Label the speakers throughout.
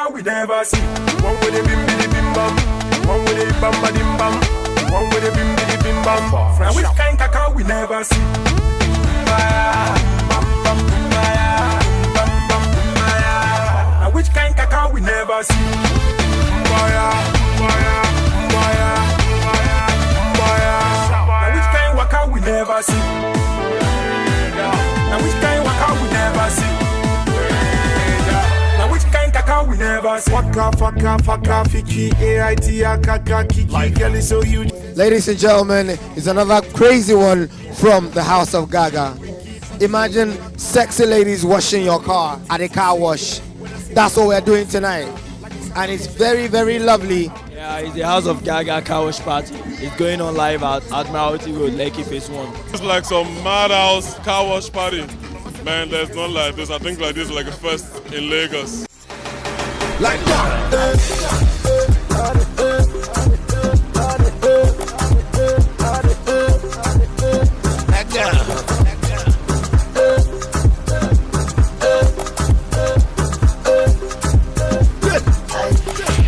Speaker 1: kaka we never see. One with the bim bidi bim bam, one with the bamba dim bam, one with the bim bidi bim bam. Now which kind kaka we never see? Now which kind kaka we never see? Now which kind waka we never see? Now which kind waka we never see? Now which kind kaka we never see? Waka fiki AIT kaka kiki girl is so huge.
Speaker 2: Ladies and gentlemen, it's another crazy one from the House of Gaga. Imagine sexy ladies washing your car at a car wash. That's what we're doing tonight. And it's very, very lovely.
Speaker 3: Yeah, it's the House of Gaga car wash party. It's going on live at Admiralty Road, Lekki Phase 1.
Speaker 4: It's like some madhouse car wash party. Man, there's none like this. I think like this is like a first in Lagos.
Speaker 1: Like that.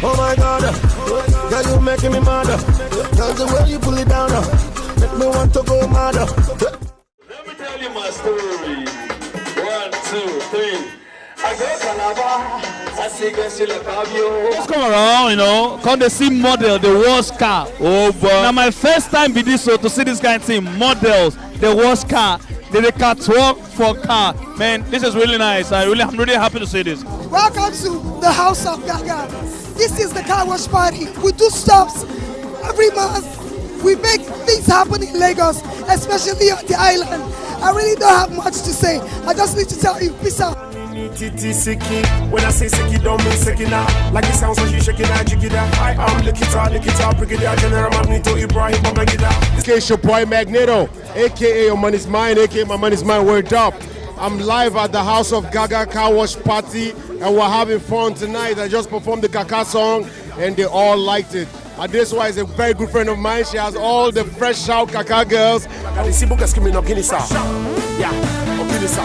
Speaker 5: Oh my God, girl, you making me mad. Girl, the way you pull it down, make me want to go mad.
Speaker 6: Let me tell you my story. 1, 2, 3. I go Calabar. I see girls you like Fabio.
Speaker 3: Just come around, you know, come to see model, the worst car. Oh boy. Now my first time be this so to see this kind of thing, models, the worst car. They catwalk for car. Man, this is really nice. I'm really happy to see this.
Speaker 7: Welcome to the House of Gaga. This is the car wash party. We do stops every month. We make things happen in Lagos, especially on the island. I really don't have much to say. I just need to tell you, peace out.
Speaker 1: When I say siki, don't mean siki now. Like it sounds like you shaking that jiggy that. I am Likita, Brigadier General Magneto Ibrahim Babangida.
Speaker 8: Okay, it's your boy Magneto, aka Your Money's Mine, aka My Money's Mine, word up. I'm live at the House of Gaga car wash party and we're having fun tonight. I just performed the Kaka song and they all liked it. And this one is a very good friend of mine. She has all the fresh out Kaka girls.
Speaker 1: And the Sibuka screaming of Guinness. Yeah, of Guinness.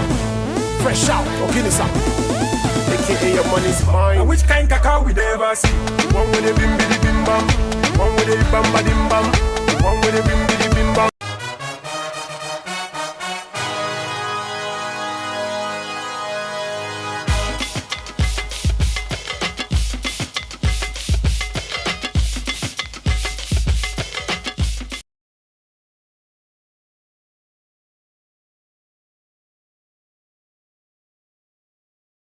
Speaker 1: Fresh out of Guinness. AKA Your Money's Mine. Now which kind Kaka we never see? One with the bim bidi bim bam, one with the bamba dim bam, one with the bim bidi